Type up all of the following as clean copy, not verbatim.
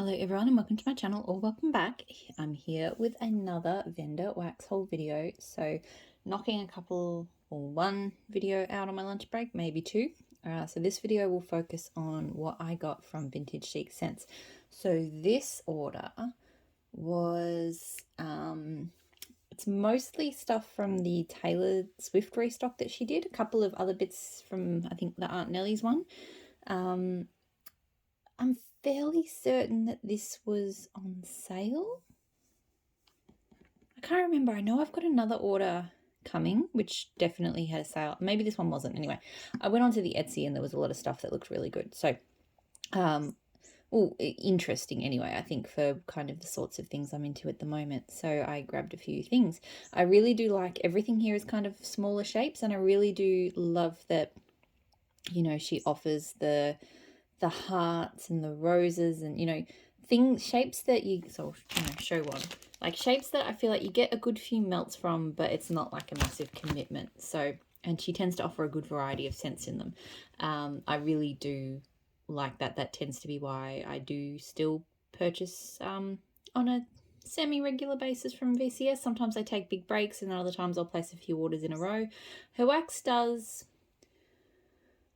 Hello everyone and welcome to my channel, or welcome back. I'm here with another vendor wax haul video. So knocking one video out on my lunch break, maybe two. So this video will focus on what I got from Vintage Chic Scents. So this order was, it's mostly stuff from the tailored Swift Restock that she did. A couple of other bits from, I think, the Aunt Nellies one. I'm fairly certain that this was on sale. I can't remember. I know I've got another order coming, which definitely had a sale. Maybe this one wasn't. Anyway, I went onto the Etsy and there was a lot of stuff that looked really good. So, interesting anyway, I think, for kind of the sorts of things I'm into at the moment. So I grabbed a few things. I really do like everything here is kind of smaller shapes, and I really do love that, you know, she offers the hearts and the roses and, you know, shapes that show one, like shapes that I feel like you get a good few melts from, but it's not like a massive commitment. So, and she tends to offer a good variety of scents in them. I really do like that. That tends to be why I do still purchase on a semi-regular basis from VCS. Sometimes I take big breaks and other times I'll place a few orders in a row. Her wax does...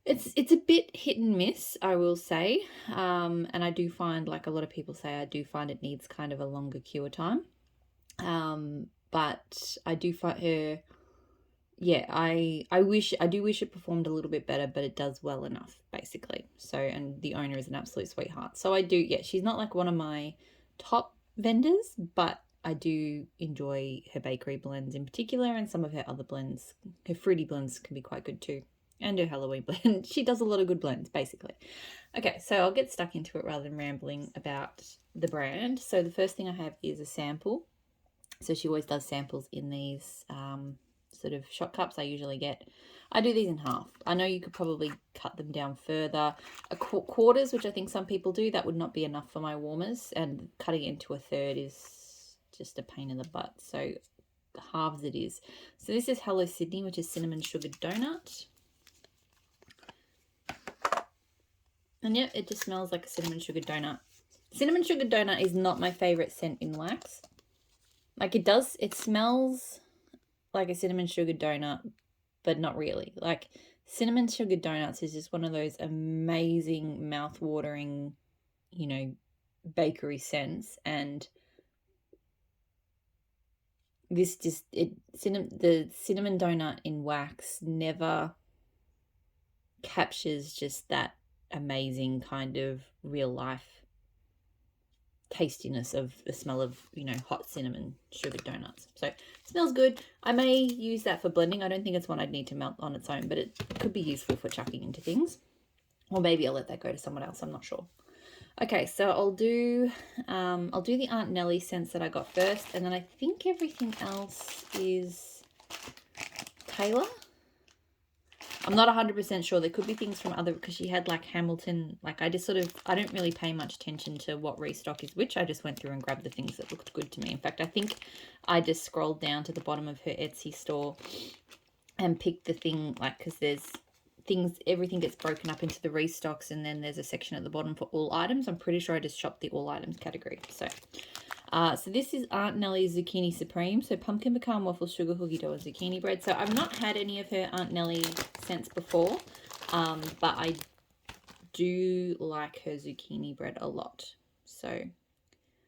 It's a bit hit and miss, I will say, and I do find, like a lot of people say, I do find it needs kind of a longer cure time, but I do find her, yeah, I do wish it performed a little bit better, but it does well enough, basically. So, and the owner is an absolute sweetheart. So I do, yeah, she's not like one of my top vendors, but I do enjoy her bakery blends in particular, and some of her other blends. Her fruity blends can be quite good too. And her Halloween blend. She does a lot of good blends, basically. Okay, so I'll get stuck into it rather than rambling about the brand. So the first thing I have is a sample. So she always does samples in these sort of shot cups. I do these in half. I know you could probably cut them down further. Quarters, which I think some people do, that would not be enough for my warmers. And cutting it into a third is just a pain in the butt. So halves it is. So this is Hello Sydney, which is cinnamon sugar donut. And yeah, it just smells like a cinnamon sugar donut. Cinnamon sugar donut is not my favorite scent in wax. Like it smells like a cinnamon sugar donut, but not really. Like cinnamon sugar donuts is just one of those amazing mouth-watering, you know, bakery scents. And this just, the cinnamon donut in wax never captures just that amazing kind of real life tastiness of the smell of, you know, hot cinnamon sugar donuts. So it smells good. I may use that for blending. I don't think it's one I'd need to melt on its own, but it could be useful for chucking into things, or maybe I'll let that go to someone else. I'm not sure. Okay, so I'll do the Aunt Nellie scents that I got first, and then I think everything else is Taylor. I'm not 100% sure. There could be things from other, because she had like Hamilton, like I don't really pay much attention to what restock is which. I just went through and grabbed the things that looked good to me. In fact, I think I just scrolled down to the bottom of her Etsy store and picked the thing, like, because there's things, everything gets broken up into the restocks, and then there's a section at the bottom for all items. I'm pretty sure I just shopped the all items category. So this is Aunt Nellie's Zucchini Supreme. So pumpkin pecan waffle, sugar cookie dough, and zucchini bread. So I've not had any of her Aunt Nellie scents before, but I do like her zucchini bread a lot. So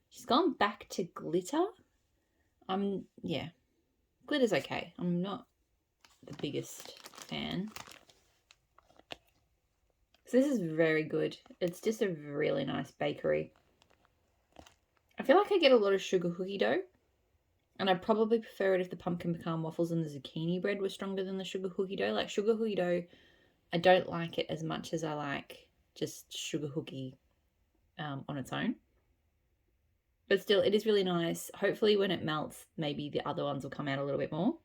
she's gone back to glitter. Yeah, glitter's okay. I'm not the biggest fan. So this is very good. It's just a really nice bakery. I feel like I get a lot of sugar cookie dough, and I'd probably prefer it if the pumpkin pecan waffles and the zucchini bread were stronger than the sugar cookie dough. Like sugar cookie dough, I don't like it as much as I like just sugar cookie on its own. But still, it is really nice. Hopefully when it melts, maybe the other ones will come out a little bit more.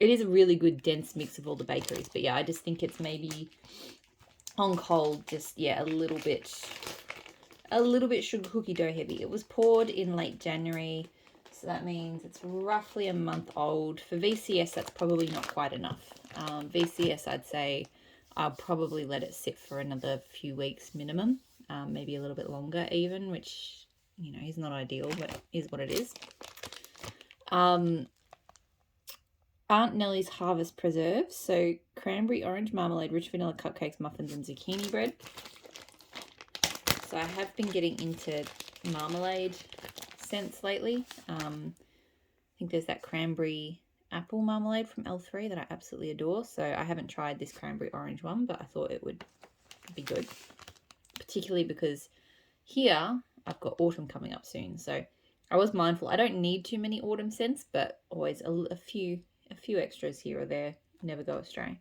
It is a really good dense mix of all the bakeries. But yeah, I just think it's maybe on cold, just, yeah, a little bit sugar cookie dough heavy. It was poured in late January, so that means it's roughly a month old. For VCS, that's probably not quite enough. VCS, I'd say I'll probably let it sit for another few weeks minimum. maybe a little bit longer even, which, you know, is not ideal, but is what it is. Aunt Nellie's Harvest Preserves. So cranberry orange marmalade, rich vanilla cupcakes, muffins, and zucchini bread. So I have been getting into marmalade scents lately. I think there's that cranberry apple marmalade from L3 that I absolutely adore. So I haven't tried this cranberry orange one, but I thought it would be good. Particularly because here I've got autumn coming up soon. So I was mindful. I don't need too many autumn scents, but always a few extras here or there never go astray.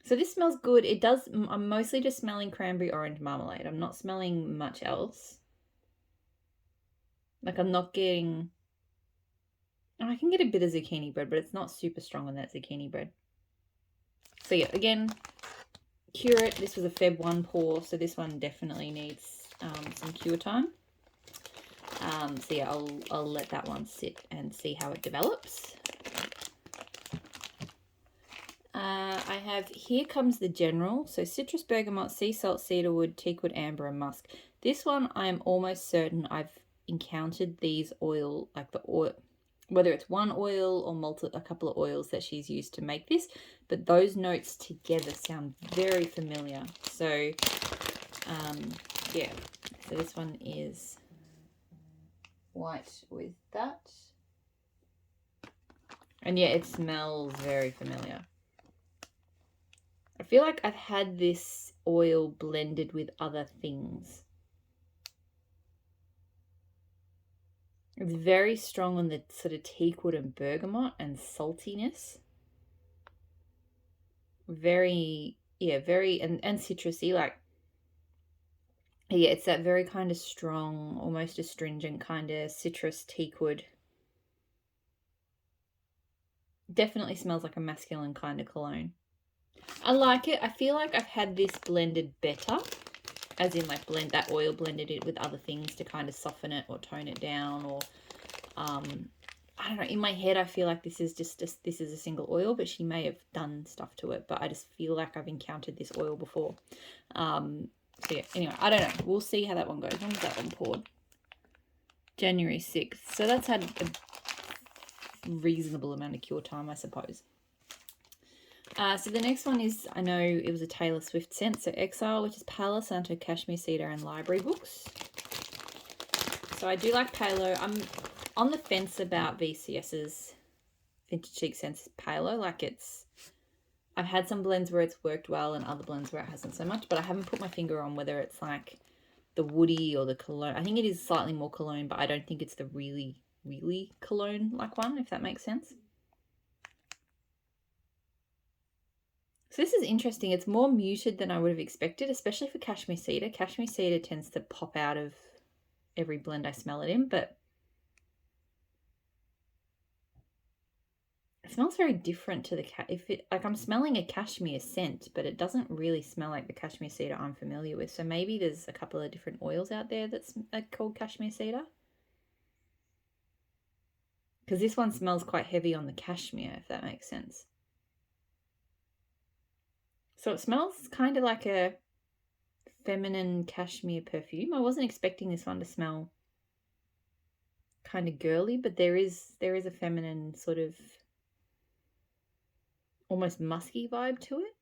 So this smells good. It does. I'm mostly just smelling cranberry orange marmalade. I'm not smelling much else. Like I'm not getting... Oh, I can get a bit of zucchini bread, but it's not super strong on that zucchini bread. So yeah, again, cure it. This was a Feb 1 pour, so this one definitely needs some cure time. So yeah, I'll let that one sit and see how it develops. I have Here Comes the General. So citrus, bergamot, sea salt, cedarwood, teakwood, amber, and musk. This one I am almost certain I've encountered these oil, like the oil, whether it's one oil or a couple of oils that she's used to make this, but those notes together sound very familiar. So yeah, so this one is white with that, and yeah, it smells very familiar. I feel like I've had this oil blended with other things. It's very strong on the sort of teakwood and bergamot and saltiness. Very, yeah, very, and citrusy, like, yeah, it's that very kind of strong, almost astringent kind of citrus teakwood. Definitely smells like a masculine kind of cologne. I like it. I feel like I've had this blended better, as in like that oil blended it with other things to kind of soften it or tone it down, or I don't know, in my head I feel like this is just this is a single oil, but she may have done stuff to it, but I just feel like I've encountered this oil before. So yeah, anyway, I don't know, we'll see how that one goes. When was that one poured? January 6th, so that's had a reasonable amount of cure time, I suppose. So the next one is, I know it was a Taylor Swift scent, so Exile, which is Palo Santo, Cashmere Cedar, and Library Books. So I do like Palo. I'm on the fence about VCS's Vintage Chic Scents Palo. Like I've had some blends where it's worked well and other blends where it hasn't so much, but I haven't put my finger on whether it's like the woody or the cologne. I think it is slightly more cologne, but I don't think it's the really, really cologne-like one, if that makes sense. So this is interesting. It's more muted than I would have expected, especially for Cashmere Cedar. Cashmere Cedar tends to pop out of every blend I smell it in, but it smells very different to the like I'm smelling a cashmere scent, but it doesn't really smell like the Cashmere Cedar I'm familiar with. So maybe there's a couple of different oils out there that's called Cashmere Cedar. Because this one smells quite heavy on the cashmere, if that makes sense. So it smells kind of like a feminine cashmere perfume. I wasn't expecting this one to smell kind of girly, but there is a feminine sort of almost musky vibe to it.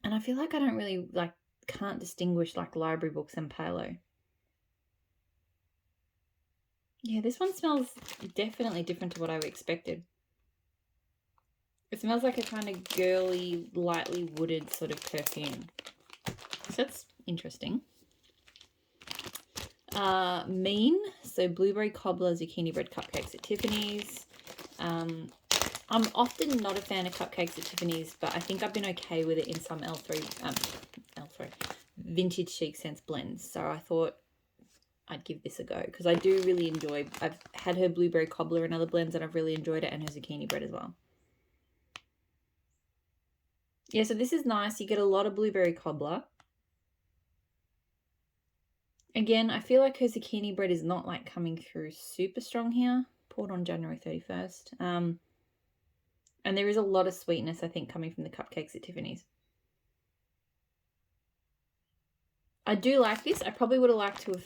And I feel like I don't really can't distinguish like Library Books and Palo. Yeah, this one smells definitely different to what I expected. It smells like a kind of girly, lightly wooded sort of perfume. So that's interesting. Mean, so blueberry cobbler, zucchini bread cupcakes at Tiffany's. I'm often not a fan of cupcakes at Tiffany's, but I think I've been okay with it in some L3 Vintage Chic Scents blends. So I thought I'd give this a go because I do really enjoy. I've had her blueberry cobbler in other blends and I've really enjoyed it, and her zucchini bread as well. Yeah, so this is nice. You get a lot of blueberry cobbler. Again, I feel like her zucchini bread is not like coming through super strong here. Poured on January 31st. And there is a lot of sweetness, I think, coming from the cupcakes at Tiffany's. I do like this. I probably would have liked to have,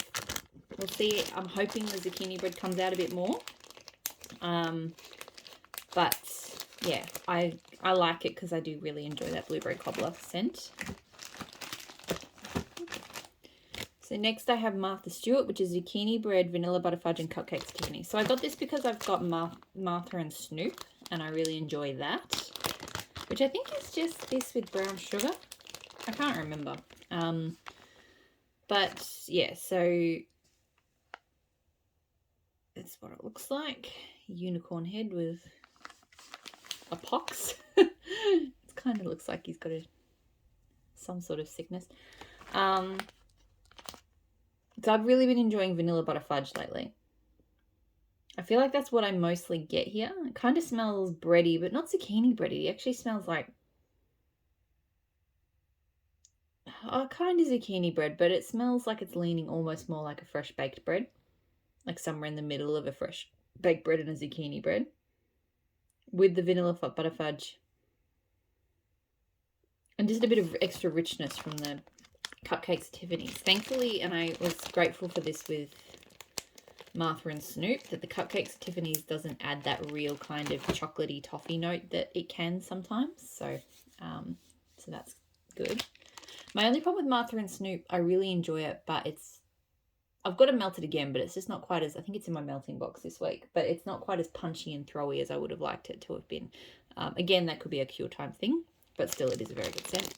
we'll see. I'm hoping the zucchini bread comes out a bit more. But yeah, I like it because I do really enjoy that blueberry cobbler scent. So next I have Martha Stewart, which is zucchini bread, vanilla butter fudge, and cupcakes Tiffany. So I got this because I've got Martha and Snoop, and I really enjoy that, which I think is just this with brown sugar. I can't remember. But yeah, so that's what it looks like. Unicorn head with a pox. It kind of looks like he's got some sort of sickness. So I've really been enjoying vanilla butter fudge lately. I feel like that's what I mostly get here. It kind of smells bready, but not zucchini bready. It actually smells like kind of zucchini bread, but it smells like it's leaning almost more like a fresh baked bread, like somewhere in the middle of a fresh baked bread and a zucchini bread, with the vanilla butter fudge and just a bit of extra richness from the cupcakes Tiffany's. Thankfully, and I was grateful for this with Martha and Snoop, that the cupcakes Tiffany's doesn't add that real kind of chocolatey toffee note that it can sometimes. So that's good. My only problem with Martha and Snoop, I really enjoy it, but I've got to melt it again, but it's just not quite as, I think it's in my melting box this week, but it's not quite as punchy and throwy as I would have liked it to have been. Again, that could be a cure time thing, but still it is a very good scent.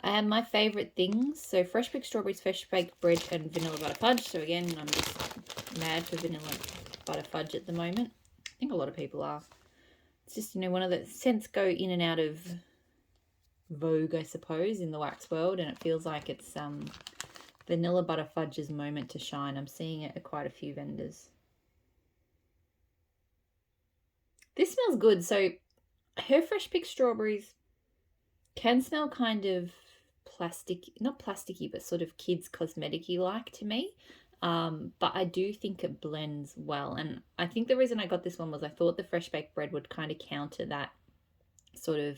I have my favourite things. So fresh baked strawberries, fresh baked bread, and vanilla butter fudge. So again, I'm just mad for vanilla butter fudge at the moment. I think a lot of people are. It's just, one of the scents go in and out of vogue, I suppose, in the wax world, and it feels like it's vanilla butter fudge's moment to shine. I'm seeing it at quite a few vendors. This smells good. So her fresh picked strawberries can smell kind of plastic, not plasticky, but sort of kids cosmeticy like to me. But I do think it blends well, and I think the reason I got this one was I thought the fresh baked bread would kind of counter that sort of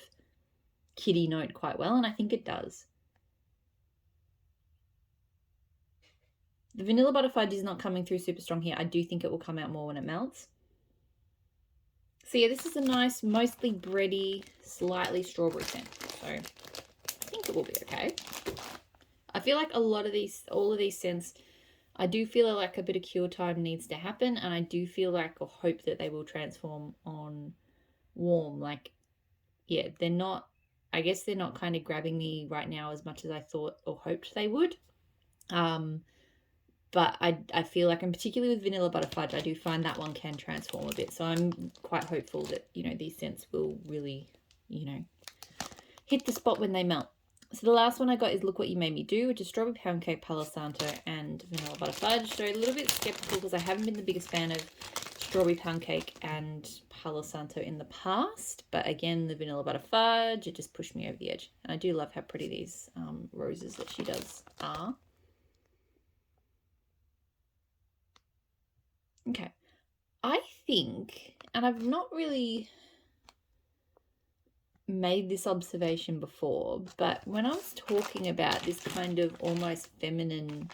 kiddie note quite well, and I think it does. The vanilla butter fudge is not coming through super strong here. I do think it will come out more when it melts. So yeah, this is a nice, mostly bready, slightly strawberry scent. So I think it will be okay. I feel like all of these scents, I do feel like a bit of cure time needs to happen, and I do feel like or hope that they will transform on warm. Like, yeah, they're not, I guess they're not kind of grabbing me right now as much as I thought or hoped they would. But I feel like, and particularly with vanilla butter fudge, I do find that one can transform a bit. So I'm quite hopeful that, these scents will really, hit the spot when they melt. So the last one I got is Look What You Made Me Do, which is strawberry pound cake, Palo Santo, and vanilla butter fudge. So a little bit skeptical because I haven't been the biggest fan of strawberry pound cake and Palo Santo in the past. But again, the vanilla butter fudge, it just pushed me over the edge. And I do love how pretty these roses that she does are. Okay, I think, and I've not really made this observation before, but when I was talking about this kind of almost feminine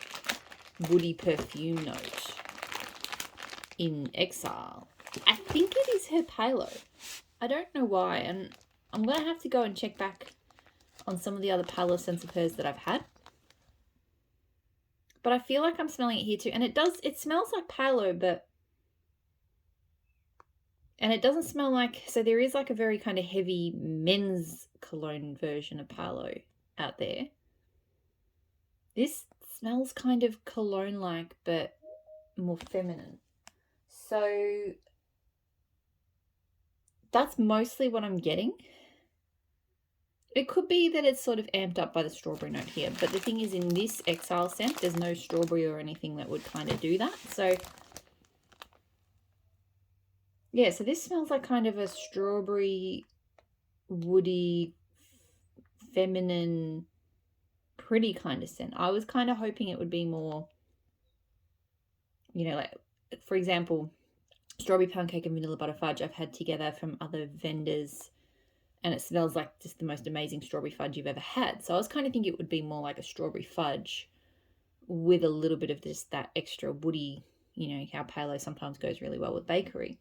woody perfume note in Exile, I think it is her Palo. I don't know why, and I'm going to have to go and check back on some of the other Palo scents of hers that I've had. But I feel like I'm smelling it here too. And it smells like Palo, and it doesn't smell like, so there is like a very kind of heavy men's cologne version of Palo out there. This smells kind of cologne-like, but more feminine. So that's mostly what I'm getting. It could be that it's sort of amped up by the strawberry note here, but the thing is, in this Exile scent, there's no strawberry or anything that would kind of do that. So yeah, so this smells like kind of a strawberry, woody, feminine, pretty kind of scent. I was kind of hoping it would be more, like, for example, strawberry pound cake and vanilla butter fudge I've had together from other vendors, and it smells like just the most amazing strawberry fudge you've ever had. So I was kind of thinking it would be more like a strawberry fudge with a little bit of just that extra woody, you know, how Palo sometimes goes really well with bakery.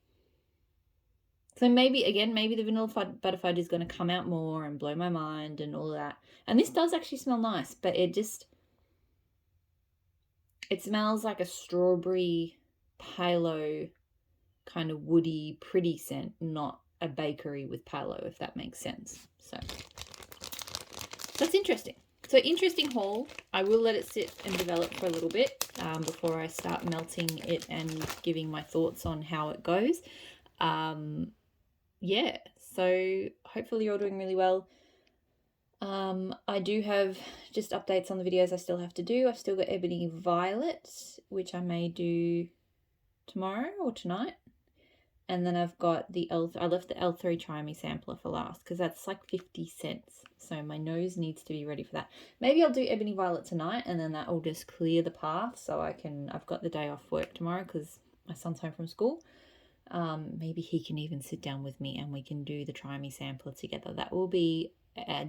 So maybe, again, maybe the vanilla butter fudge is going to come out more and blow my mind and all of that. And this does actually smell nice, but it smells like a strawberry Palo kind of woody, pretty scent, not a bakery with Palo, if that makes sense. So that's interesting. So interesting haul. I will let it sit and develop for a little bit before I start melting it and giving my thoughts on how it goes. Yeah, so hopefully you're all doing really well. I do have just updates on the videos I still have to do. I've still got Ebony Violet, which I may do tomorrow or tonight. And then I've got the I left the L3 Try Me sampler for last because that's like 50 cents. So my nose needs to be ready for that. Maybe I'll do Ebony Violet tonight and then that will just clear the path so I've got the day off work tomorrow because my son's home from school. Maybe he can even sit down with me and we can do the Try Me sampler together. That will be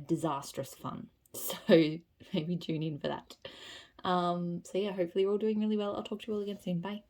disastrous fun. So maybe tune in for that. So yeah, hopefully you're all doing really well. I'll talk to you all again soon. Bye.